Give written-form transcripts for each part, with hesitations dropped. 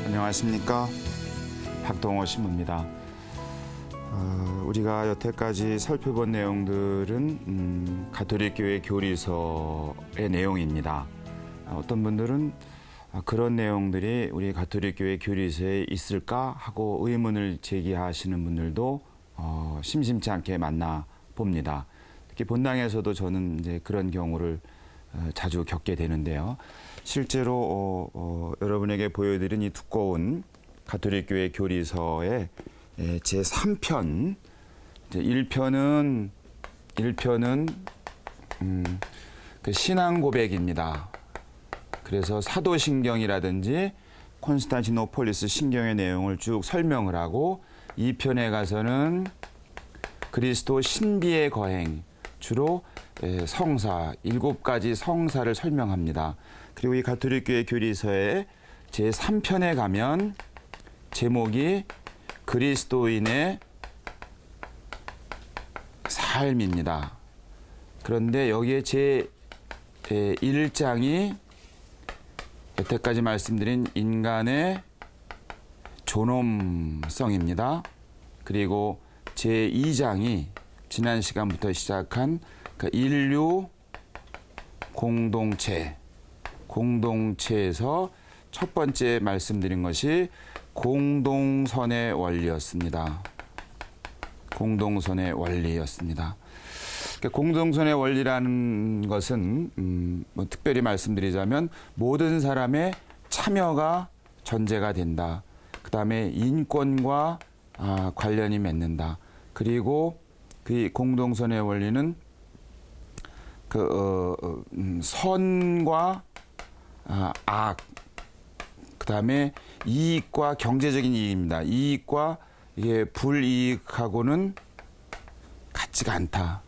안녕하십니까, 박동호 신부입니다. 우리가 여태까지 살펴본 내용들은 가톨릭교회 교리서의 내용입니다. 어떤 분들은 그런 내용들이 우리 가톨릭교회 교리서에 있을까 하고 의문을 제기하시는 분들도 심심치 않게 만나 봅니다. 특히 본당에서도 저는 이제 그런 경우를 자주 겪게 되는데요. 실제로 여러분에게 보여드린 이 두꺼운 가톨릭교회 교리서의 제3편, 1편은 그 신앙 고백입니다. 그래서 사도신경이라든지 콘스탄티노폴리스 신경의 내용을 쭉 설명을 하고, 2편에 가서는 그리스도 신비의 거행, 주로 성사, 7가지 성사를 설명합니다. 그리고 이 가톨릭교회 교리서의 제3편에 가면 제목이 그리스도인의 삶입니다. 그런데 여기에 제1장이 여태까지 말씀드린 인간의 존엄성입니다. 그리고 제2장이 지난 시간부터 시작한 그 인류 공동체에서 첫 번째 말씀드린 것이 공동선의 원리였습니다. 공동선의 원리였습니다. 공동선의 원리라는 것은 특별히 말씀드리자면 모든 사람의 참여가 전제가 된다. 그 다음에 인권과 관련이 맺는다. 그리고 그 공동선의 원리는 선과 악, 그 다음에 이익과 경제적인 이익입니다. 이익과 이게 불이익하고는 같지가 않다.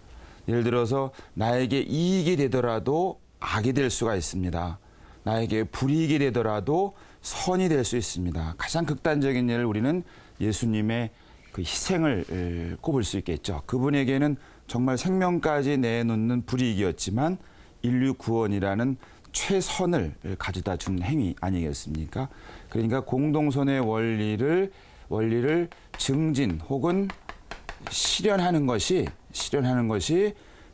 예를 들어서 나에게 이익이 되더라도 악이 될 수가 있습니다. 나에게 불이익이 되더라도 선이 될 수 있습니다. 가장 극단적인 예를 우리는 예수님의 그 희생을 꼽을 수 있겠죠. 그분에게는 정말 생명까지 내놓는 불이익이었지만 인류 구원이라는 최선을 가져다 준 행위 아니겠습니까? 그러니까 공동선의 원리를 증진 혹은 실현하는 것이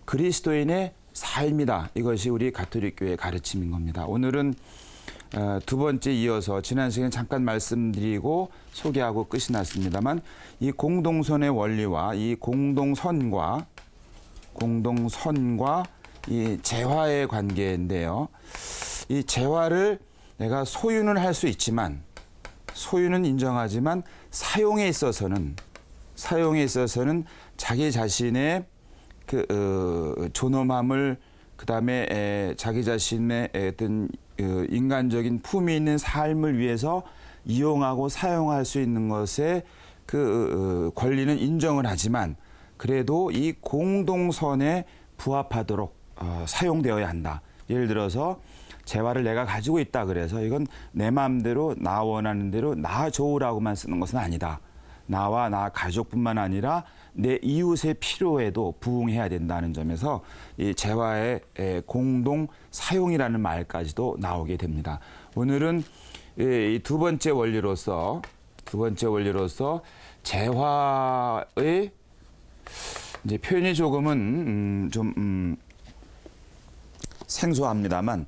그리스도인의 삶이다. 이것이 우리 가톨릭 교회의 가르침인 겁니다. 오늘은 두 번째 이어서 지난 시간에 잠깐 말씀드리고 소개하고 끝이 났습니다만, 이 공동선의 원리와 이 공동선과 이 재화의 관계인데요. 이 재화를 내가 소유는 할 수 있지만, 소유는 인정하지만 사용에 있어서는 자기 자신의 그 존엄함을, 그 다음에 자기 자신의 어떤 인간적인 품위 있는 삶을 위해서 이용하고 사용할 수 있는 것에 그 권리는 인정을 하지만, 그래도 이 공동선에 부합하도록 사용되어야 한다. 예를 들어서 재화를 내가 가지고 있다 그래서 이건 내 마음대로 나 원하는 대로 나 좋으라고만 쓰는 것은 아니다. 나와 나 가족뿐만 아니라 내 이웃의 필요에도 부응해야 된다는 점에서 이 재화의 공동 사용이라는 말까지도 나오게 됩니다. 오늘은 이 두 번째 원리로서 재화의 이제 표현이 조금은 좀 생소합니다만,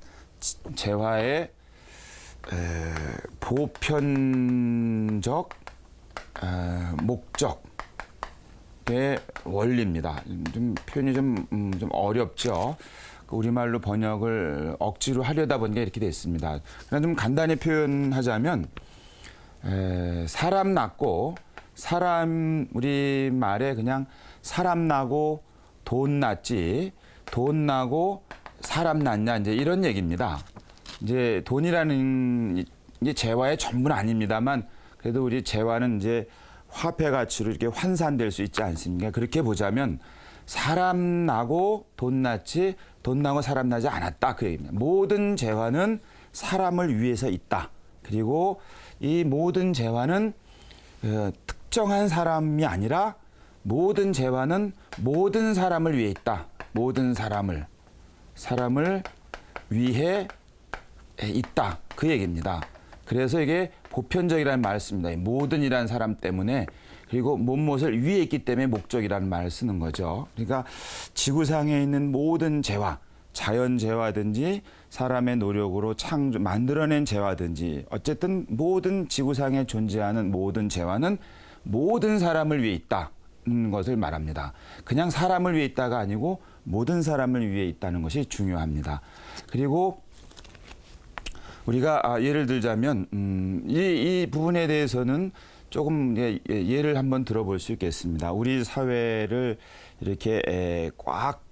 재화의 보편적 목적의 원리입니다. 좀 표현이 좀 어렵죠. 우리말로 번역을 억지로 하려다 보니까 이렇게 됐습니다. 그냥 좀 간단히 표현하자면, 사람 낳고 우리말에 그냥 사람 나고 돈 낳지, 돈 나고 사람 낳냐, 이제 이런 얘기입니다. 이제 돈이라는 이제 재화의 전부는 아닙니다만, 그래도 우리 재화는 이제 화폐 가치로 이렇게 환산될 수 있지 않습니까? 그렇게 보자면 사람 나고 돈 낳지, 돈 나고 사람 나지 않았다, 그 얘기입니다. 모든 재화는 사람을 위해서 있다. 그리고 이 모든 재화는 특정한 사람이 아니라 모든 재화는 모든 사람을 위해 있다. 모든 사람을 위해 있다. 그 얘기입니다. 그래서 이게 보편적이라는 말을 씁니다. 모든이라는 사람 때문에 그리고 못을 위에 있기 때문에 목적이라는 말을 쓰는 거죠. 그러니까 지구상에 있는 모든 재화, 자연 재화든지 사람의 노력으로 만들어낸 재화든지 어쨌든 모든 지구상에 존재하는 모든 재화는 모든 사람을 위해 있다는 것을 말합니다. 그냥 사람을 위해 있다가 아니고 모든 사람을 위해 있다는 것이 중요합니다. 그리고 우리가 예를 들자면 이 부분에 대해서는 조금 예를 한번 들어볼 수 있겠습니다. 우리 사회를 이렇게 꽉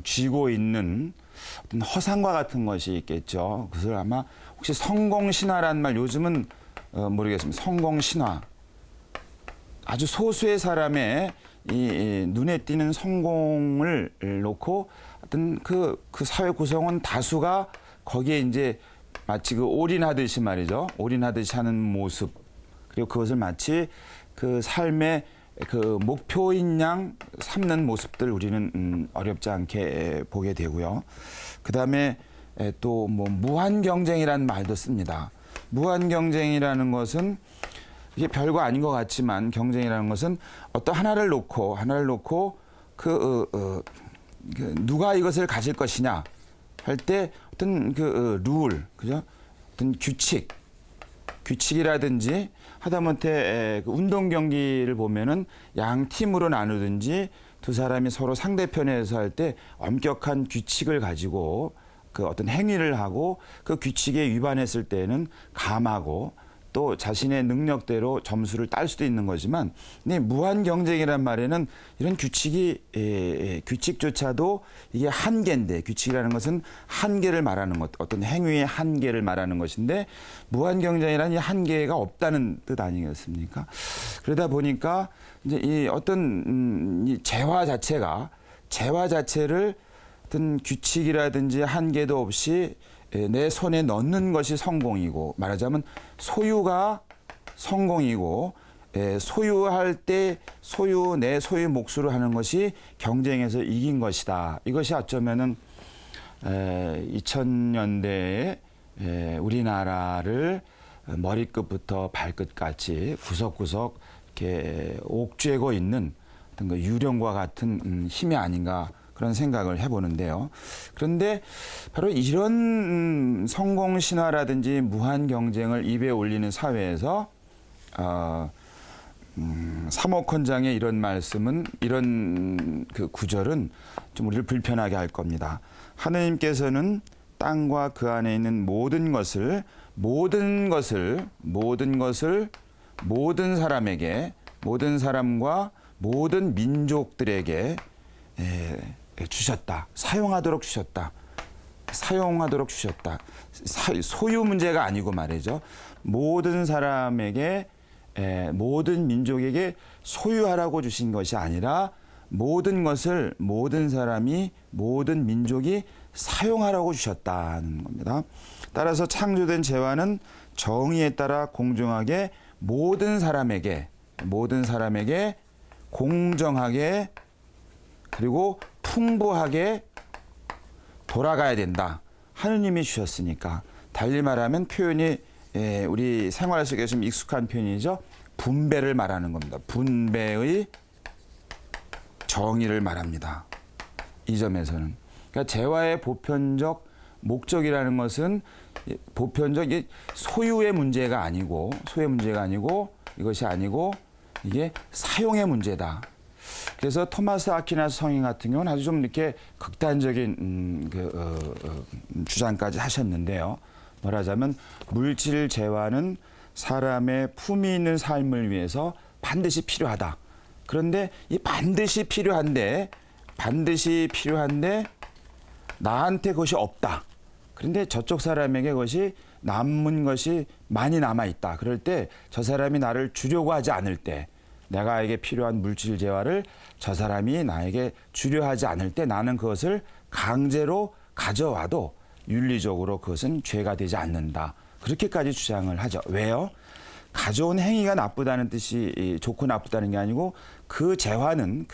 쥐고 있는 어떤 허상과 같은 것이 있겠죠. 그것을 아마 혹시 성공신화라는 말 요즘은 모르겠습니다. 성공신화. 아주 소수의 사람의 이 눈에 띄는 성공을 놓고 어떤 그 사회 구성원 다수가 거기에 이제 마치 그 올인하듯이 말이죠. 올인하듯이 하는 모습. 그리고 그것을 마치 그 삶의 그 목표인 양 삼는 모습들 우리는 어렵지 않게 보게 되고요. 그다음에 또 뭐 무한 경쟁이라는 말도 씁니다. 무한 경쟁이라는 것은 이게 별거 아닌 것 같지만 경쟁이라는 것은 어떤 하나를 놓고 누가 이것을 가질 것이냐 할 때 어떤 룰, 그죠? 어떤 규칙이라든지 하다못해 운동 경기를 보면은 양 팀으로 나누든지 두 사람이 서로 상대편에서 할 때 엄격한 규칙을 가지고 그 어떤 행위를 하고 그 규칙에 위반했을 때는 감하고 또 자신의 능력대로 점수를 딸 수도 있는 거지만 무한 경쟁이란 말에는 이런 규칙조차도 이게 한계인데 규칙이라는 것은 한계를 말하는 것, 어떤 행위의 한계를 말하는 것인데 무한 경쟁이란 이 한계가 없다는 뜻 아니겠습니까? 그러다 보니까 이제 이 어떤 이 재화 자체를 어떤 규칙이라든지 한계도 없이 내 손에 넣는 것이 성공이고 말하자면 소유가 성공이고 소유할 때 내 소유 몫으로 하는 것이 경쟁에서 이긴 것이다. 이것이 어쩌면은 2000년대에 우리나라를 머리끝부터 발끝까지 구석구석 이렇게 옥죄고 있는 어떤 그 유령과 같은 힘이 아닌가 그런 생각을 해보는데요. 그런데 바로 이런 성공 신화라든지 무한 경쟁을 입에 올리는 사회에서 사목헌장의 이런 말씀은 이런 그 구절은 좀 우리를 불편하게 할 겁니다. 하느님께서는 땅과 그 안에 있는 모든 사람에게, 모든 사람과 모든 민족들에게 주셨다. 사용하도록 주셨다. 소유 문제가 아니고 말이죠. 모든 사람에게, 모든 민족에게 소유하라고 주신 것이 아니라 모든 것을 모든 사람이, 모든 민족이 사용하라고 주셨다는 겁니다. 따라서 창조된 재화는 정의에 따라 공정하게 모든 사람에게 공정하게 그리고 풍부하게 돌아가야 된다. 하느님이 주셨으니까. 달리 말하면 표현이 우리 생활 속에 좀 익숙한 표현이죠. 분배를 말하는 겁니다. 분배의 정의를 말합니다. 이 점에서는. 그러니까 재화의 보편적 목적이라는 것은 보편적 소유의 문제가 아니고 이것이 아니고 이게 사용의 문제다. 그래서 토마스 아퀴나스 성인 같은 경우는 아주 좀 이렇게 극단적인 주장까지 하셨는데요. 말하자면 물질 재화는 사람의 품위 있는 삶을 위해서 반드시 필요하다. 그런데 이 반드시 필요한데 나한테 그것이 없다. 그런데 저쪽 사람에게 그것이 남은 것이 많이 남아있다. 그럴 때 저 사람이 나를 주려고 하지 않을 때 내가에게 필요한 물질 재화를 저 사람이 나에게 주려 하지 않을 때 나는 그것을 강제로 가져와도 윤리적으로 그것은 죄가 되지 않는다. 그렇게까지 주장을 하죠. 왜요? 가져온 행위가 나쁘다는 뜻이 좋고 나쁘다는 게 아니고 그 재화는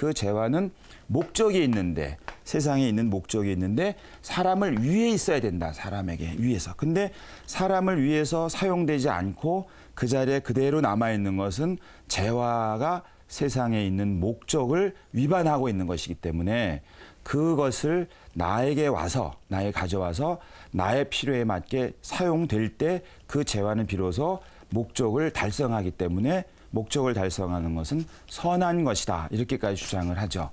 목적이 있는데 세상에 있는 목적이 있는데 사람을 위해 있어야 된다. 사람에게 위해서. 근데 사람을 위해서 사용되지 않고 그 자리에 그대로 남아있는 것은 재화가 세상에 있는 목적을 위반하고 있는 것이기 때문에 그것을 나에게 가져와서 나의 필요에 맞게 사용될 때 그 재화는 비로소 목적을 달성하기 때문에 목적을 달성하는 것은 선한 것이다. 이렇게까지 주장을 하죠.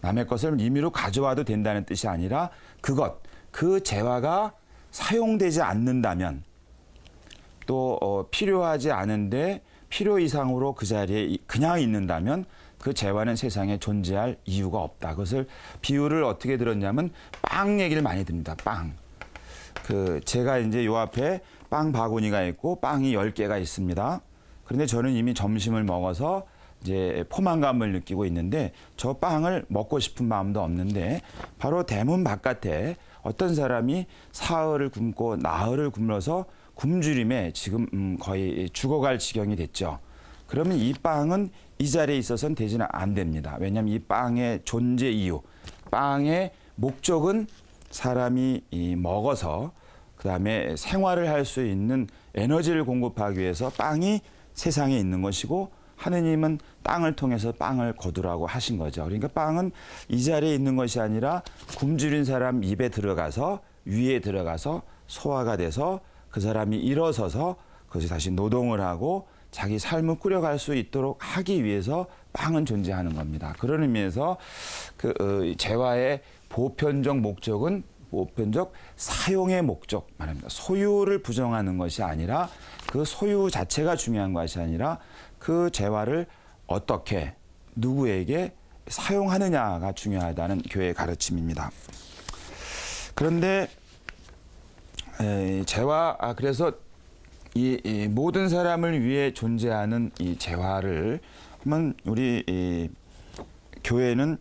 남의 것을 임의로 가져와도 된다는 뜻이 아니라 그 재화가 사용되지 않는다면 또 필요하지 않은데 필요 이상으로 그 자리에 그냥 있는다면 그 재화는 세상에 존재할 이유가 없다. 그것을 비유를 어떻게 들었냐면 빵 얘기를 많이 듭니다. 빵. 제가 이제 요 앞에 빵 바구니가 있고 빵이 10개가 있습니다. 그런데 저는 이미 점심을 먹어서 이제 포만감을 느끼고 있는데 저 빵을 먹고 싶은 마음도 없는데 바로 대문 바깥에 어떤 사람이 사흘을 굶고 나흘을 굶어서 굶주림에 지금 거의 죽어갈 지경이 됐죠. 그러면 이 빵은 이 자리에 있어서는 되지는 안 됩니다. 왜냐하면 이 빵의 존재 이유, 빵의 목적은 사람이 먹어서 그다음에 생활을 할 수 있는 에너지를 공급하기 위해서 빵이 세상에 있는 것이고 하느님은 땅을 통해서 빵을 거두라고 하신 거죠. 그러니까 빵은 이 자리에 있는 것이 아니라 굶주린 사람 입에 들어가서 위에 들어가서 소화가 돼서 그 사람이 일어서서 그것이 다시 노동을 하고 자기 삶을 꾸려갈 수 있도록 하기 위해서 빵은 존재하는 겁니다. 그런 의미에서 재화의 보편적 목적은 보편적 사용의 목적 말합니다. 소유를 부정하는 것이 아니라 그 소유 자체가 중요한 것이 아니라 그 재화를 어떻게 누구에게 사용하느냐가 중요하다는 교회의 가르침입니다. 그런데 그래서 이 모든 사람을 위해 존재하는 이 재화를 한번 우리 교회는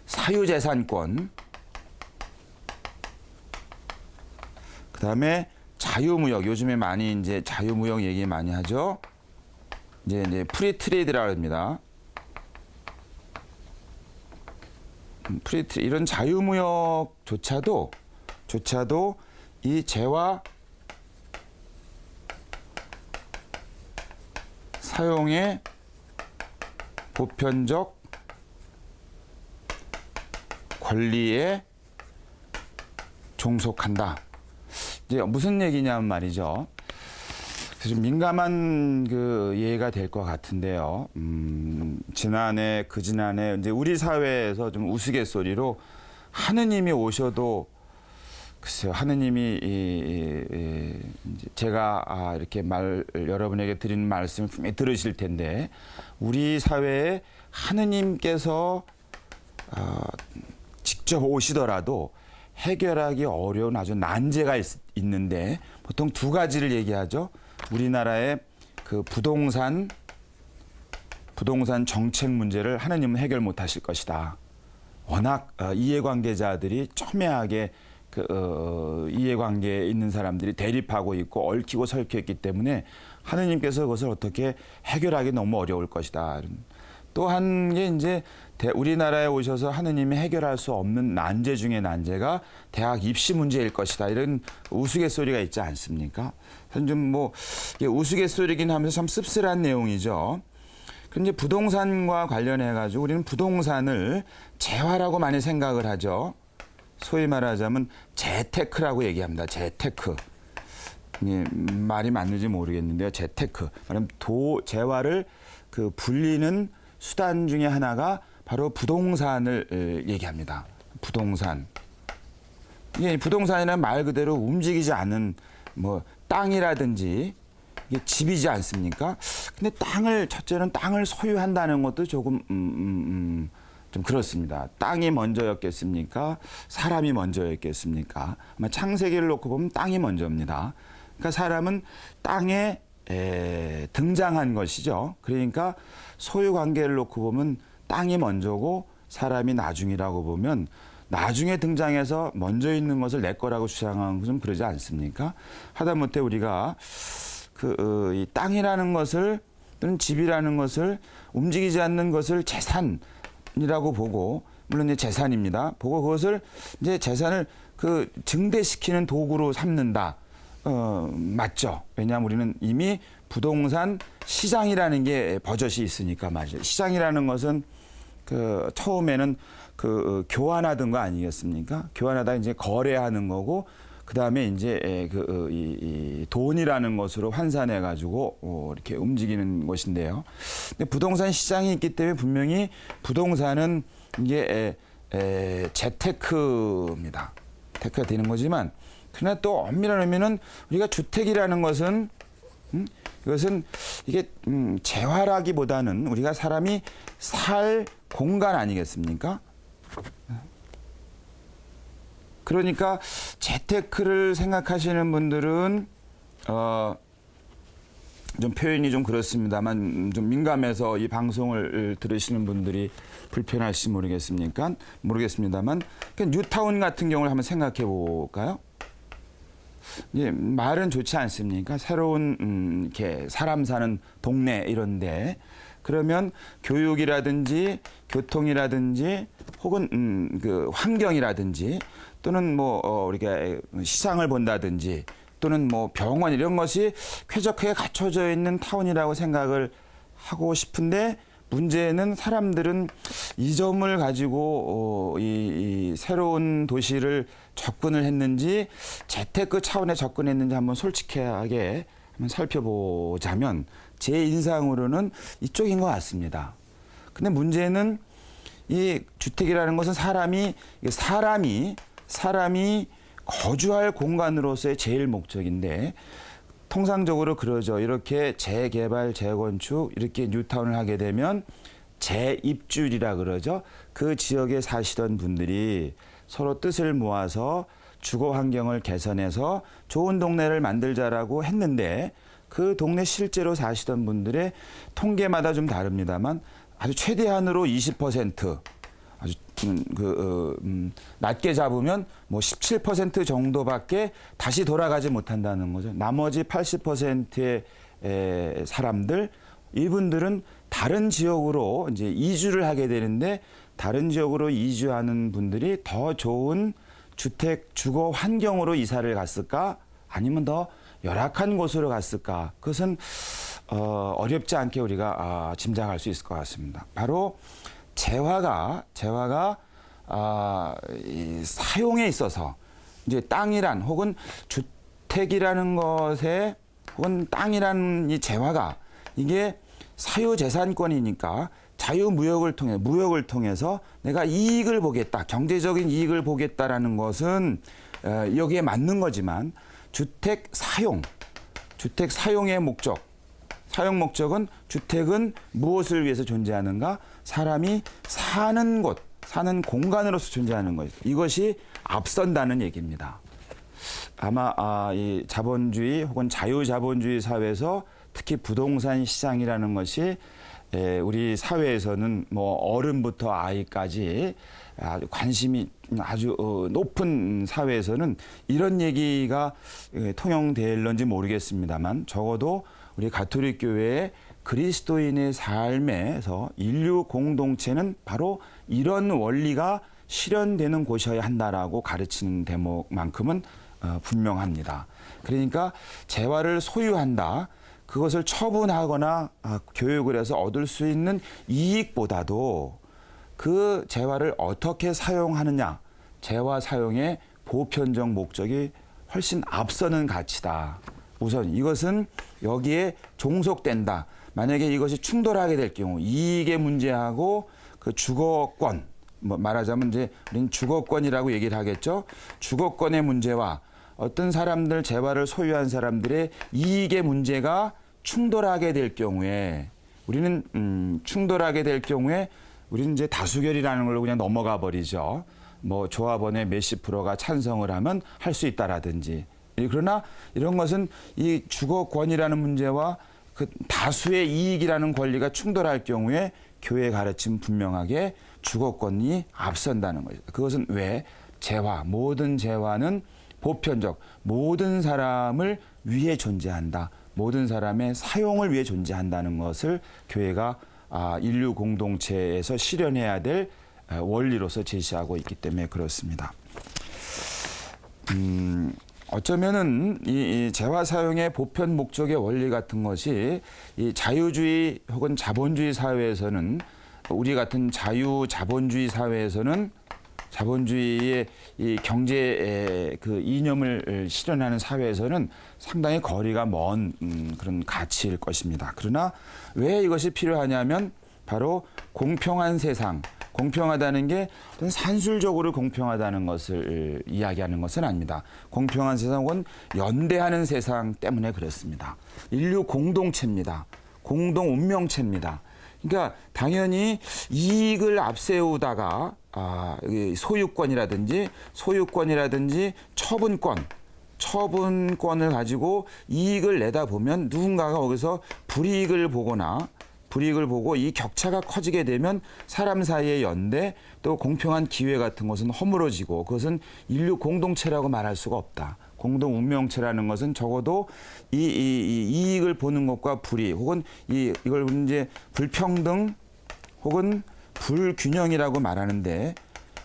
사유재산권, 그다음에 자유무역, 요즘에 많이 이제 자유무역 얘기 많이 하죠. 이제 프리트레이드라고 합니다. 이런 자유무역조차도 이 재화 사용의 보편적 권리에 종속한다. 이제 무슨 얘기냐면 말이죠. 좀 민감한 예가 될 것 같은데요. 그지난해 이제 우리 사회에서 좀 우스갯소리로 하느님이 오셔도 글쎄요, 하느님이 이제 제가 이렇게 여러분에게 드리는 말씀을 분명히 들으실 텐데 우리 사회에 하느님께서 직접 오시더라도 해결하기 어려운 아주 난제가 있는데 보통 두 가지를 얘기하죠. 우리나라의 부동산 정책 문제를 하느님은 해결 못하실 것이다. 워낙 이해관계자들이 첨예하게 이해관계에 있는 사람들이 대립하고 있고 얽히고 설켜 있기 때문에 하느님께서 그것을 어떻게 해결하기 너무 어려울 것이다. 또 한 게 이제 우리나라에 오셔서 하느님이 해결할 수 없는 난제 중에 난제가 대학 입시 문제일 것이다. 이런 우스갯소리가 있지 않습니까? 좀 우스갯소리긴 하면서 참 씁쓸한 내용이죠. 그런데 부동산과 관련해 가지고 우리는 부동산을 재화라고 많이 생각을 하죠. 소위 말하자면 재테크라고 얘기합니다. 재테크. 말이 맞는지 모르겠는데요. 재테크. 말하면 재화를 불리는 수단 중에 하나가 바로 부동산을 얘기합니다. 부동산. 이게 부동산이라는 말 그대로 움직이지 않는 땅이라든지 이게 집이지 않습니까? 근데 첫째는 땅을 소유한다는 것도 조금 좀 그렇습니다. 땅이 먼저였겠습니까? 사람이 먼저였겠습니까? 아마 창세기를 놓고 보면 땅이 먼저입니다. 그러니까 사람은 땅에 등장한 것이죠. 그러니까 소유 관계를 놓고 보면 땅이 먼저고 사람이 나중이라고 보면 나중에 등장해서 먼저 있는 것을 내 거라고 주장하는 것은 그러지 않습니까? 하다못해 우리가 이 땅이라는 것을 또는 집이라는 것을 움직이지 않는 것을 재산이라고 보고, 물론 이제 재산입니다. 보고 그것을 이제 재산을 증대시키는 도구로 삼는다. 맞죠. 왜냐하면 우리는 이미 부동산 시장이라는 게 버젓이 있으니까 맞아요. 시장이라는 것은 처음에는 교환하던 거 아니겠습니까? 교환하다 이제 거래하는 거고, 그 다음에 이제 이 돈이라는 것으로 환산해 가지고 이렇게 움직이는 것인데요. 근데 부동산 시장이 있기 때문에 분명히 부동산은 이게 재테크입니다. 테크가 되는 거지만, 그러나 또 엄밀한 의미는 우리가 주택이라는 것은 이것은 이게 재화라기보다는 우리가 사람이 살 공간 아니겠습니까? 그러니까 재테크를 생각하시는 분들은 좀 표현이 좀 그렇습니다만 좀 민감해서 이 방송을 들으시는 분들이 불편할지 모르겠습니다만 뉴타운 같은 경우를 한번 생각해 볼까요? 예, 말은 좋지 않습니까? 새로운 이렇게 사람 사는 동네 이런데, 그러면 교육이라든지 교통이라든지 혹은 환경이라든지 또는 우리가 시장을 본다든지 또는 병원 이런 것이 쾌적하게 갖춰져 있는 타운이라고 생각을 하고 싶은데, 문제는 사람들은 이 점을 가지고 이 새로운 도시를 접근을 했는지 재테크 차원에 접근했는지 한번 솔직하게 한번 살펴보자면 제 인상으로는 이쪽인 것 같습니다. 근데 문제는 이 주택이라는 것은 사람이 거주할 공간으로서의 제일 목적인데, 통상적으로 그러죠. 이렇게 재개발, 재건축 이렇게 뉴타운을 하게 되면 재입주율이라 그러죠. 그 지역에 사시던 분들이 서로 뜻을 모아서 주거 환경을 개선해서 좋은 동네를 만들자라고 했는데, 그 동네 실제로 사시던 분들의 통계마다 좀 다릅니다만 아주 최대한으로 20%, 아주 낮게 잡으면 17% 정도밖에 다시 돌아가지 못한다는 거죠. 나머지 80%의 사람들, 이분들은 다른 지역으로 이제 이주를 하게 되는데, 다른 지역으로 이주하는 분들이 더 좋은 주택 주거 환경으로 이사를 갔을까? 아니면 더 열악한 곳으로 갔을까? 그것은 어렵지 않게 우리가 짐작할 수 있을 것 같습니다. 바로 재화가 이 사용에 있어서 이제 땅이란 혹은 주택이라는 것에 혹은 땅이라는 이 재화가 이게 사유재산권이니까 무역을 통해서 내가 이익을 보겠다, 경제적인 이익을 보겠다라는 것은 여기에 맞는 거지만, 주택 사용의 사용 목적은 주택은 무엇을 위해서 존재하는가? 사람이 사는 곳, 사는 공간으로서 존재하는 것. 이것이 앞선다는 얘기입니다. 아마 이 자본주의 혹은 자유자본주의 사회에서 특히 부동산 시장이라는 것이 우리 사회에서는 어른부터 아이까지 관심이 아주 높은 사회에서는 이런 얘기가 통용될런지 모르겠습니다만, 적어도 우리 가톨릭 교회의 그리스도인의 삶에서 인류 공동체는 바로 이런 원리가 실현되는 곳이어야 한다라고 가르치는 대목만큼은 분명합니다. 그러니까 재화를 소유한다, 그것을 처분하거나 교육을 해서 얻을 수 있는 이익보다도 그 재화를 어떻게 사용하느냐, 재화 사용의 보편적 목적이 훨씬 앞서는 가치다. 우선 이것은 여기에 종속된다. 만약에 이것이 충돌하게 될 경우, 이익의 문제하고 그 주거권, 말하자면 이제 우리는 주거권이라고 얘기를 하겠죠. 주거권의 문제와 어떤 사람들, 재화를 소유한 사람들의 이익의 문제가 충돌하게 될 경우에, 우리는 우리는 이제 다수결이라는 걸로 그냥 넘어가 버리죠. 조합원의 몇십 프로가 찬성을 하면 할 수 있다라든지. 그러나 이런 것은 이 주거권이라는 문제와 그 다수의 이익이라는 권리가 충돌할 경우에 교회의 가르침 분명하게 주거권이 앞선다는 거죠. 그것은 왜? 재화, 모든 재화는 보편적, 모든 사람을 위해 존재한다. 모든 사람의 사용을 위해 존재한다는 것을 교회가 인류 공동체에서 실현해야 될 원리로서 제시하고 있기 때문에 그렇습니다. 어쩌면은 이 재화 사용의 보편 목적의 원리 같은 것이 이 자유주의 혹은 자본주의 사회에서는, 우리 같은 자본주의 사회에서는, 자본주의의 이 경제의 그 이념을 실현하는 사회에서는 상당히 거리가 먼 그런 가치일 것입니다. 그러나 왜 이것이 필요하냐면 바로 공평한 세상, 공평하다는 게 어떤 산술적으로 공평하다는 것을 이야기하는 것은 아닙니다. 공평한 세상은 연대하는 세상 때문에 그렇습니다. 인류 공동체입니다. 공동 운명체입니다. 그러니까 당연히 이익을 앞세우다가 소유권이라든지 처분권을 가지고 이익을 내다 보면 누군가가 거기서 불이익을 보고 이 격차가 커지게 되면 사람 사이의 연대 또 공평한 기회 같은 것은 허물어지고, 그것은 인류 공동체라고 말할 수가 없다. 공동 운명체라는 것은 적어도 이 이익을 보는 것과 불이익, 혹은 이걸 이제 불평등 혹은 불균형이라고 말하는데,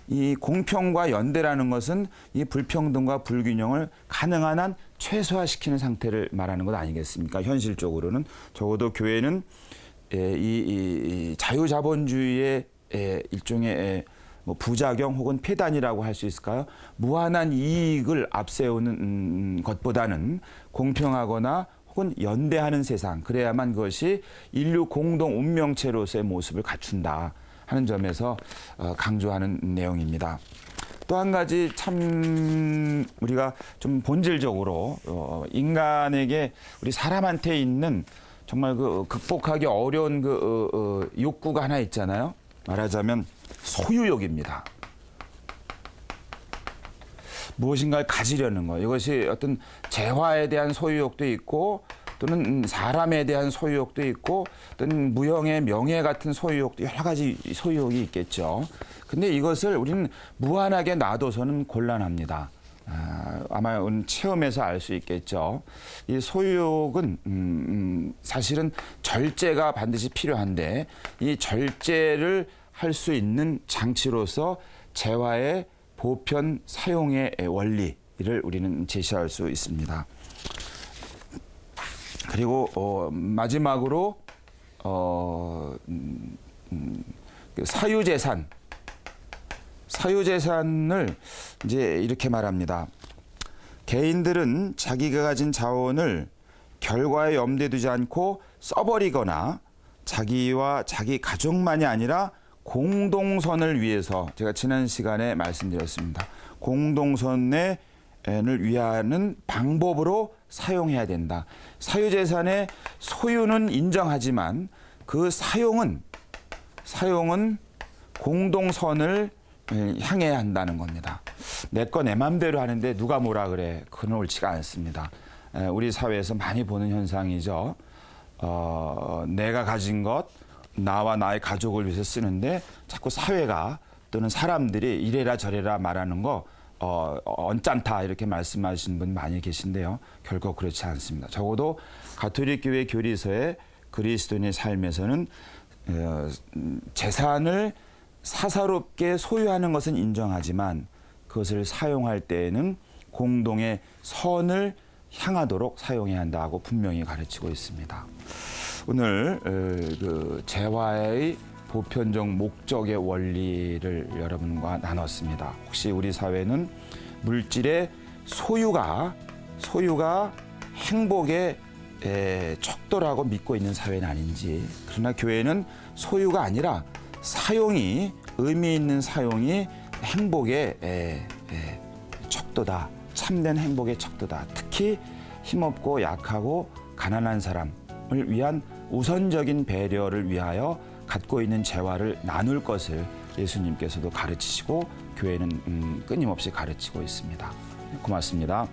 이 공평과 연대라는 것은 이 불평등과 불균형을 가능한 한 최소화시키는 상태를 말하는 것 아니겠습니까? 현실적으로는 적어도 교회는 이 자유자본주의의 일종의 뭐 부작용 혹은 폐단이라고 할 수 있을까요? 무한한 이익을 앞세우는 것보다는 공평하거나 혹은 연대하는 세상, 그래야만 그것이 인류 공동 운명체로서의 모습을 갖춘다 하는 점에서 강조하는 내용입니다. 또 한 가지 참 우리가 좀 본질적으로 인간에게, 우리 사람한테 있는 정말 그 극복하기 어려운 그 욕구가 하나 있잖아요. 말하자면 소유욕입니다. 무엇인가를 가지려는 거. 이것이 어떤 재화에 대한 소유욕도 있고, 또는 사람에 대한 소유욕도 있고, 또는 무형의 명예 같은 소유욕도, 여러 가지 소유욕이 있겠죠. 근데 이것을 우리는 무한하게 놔둬서는 곤란합니다. 아마 체험에서 알 수 있겠죠. 이 소유욕은 사실은 절제가 반드시 필요한데, 이 절제를 할 수 있는 장치로서 재화의 보편 사용의 원리를 우리는 제시할 수 있습니다. 그리고 마지막으로 사유재산을 이제 이렇게 말합니다. 개인들은 자기가 가진 자원을 결과에 염두에 두지 않고 써버리거나 자기와 자기 가족만이 아니라 공동선을 위해서, 제가 지난 시간에 말씀드렸습니다. 공동선을 위하는 방법으로 사용해야 된다. 사유재산의 소유는 인정하지만 그 사용은 공동선을 향해야 한다는 겁니다. 내 거 내 맘대로 하는데 누가 뭐라 그래. 그건 옳지가 않습니다. 우리 사회에서 많이 보는 현상이죠. 내가 가진 것, 나와 나의 가족을 위해서 쓰는데 자꾸 사회가 또는 사람들이 이래라 저래라 말하는 거 언짢다 이렇게 말씀하시는 분 많이 계신데요. 결코 그렇지 않습니다. 적어도 가톨릭 교회 교리서의 그리스도인의 삶에서는 재산을 사사롭게 소유하는 것은 인정하지만 그것을 사용할 때에는 공동의 선을 향하도록 사용해야 한다고 분명히 가르치고 있습니다. 오늘 그 재화의 보편적 목적의 원리를 여러분과 나눴습니다. 혹시 우리 사회는 물질의 소유가 행복의 척도라고 믿고 있는 사회는 아닌지, 그러나 교회는 소유가 아니라 사용이, 의미 있는 사용이 행복의 척도다, 참된 행복의 척도다. 특히 힘없고 약하고 가난한 사람을 위한 우선적인 배려를 위하여 갖고 있는 재화를 나눌 것을 예수님께서도 가르치시고 교회는 끊임없이 가르치고 있습니다. 고맙습니다.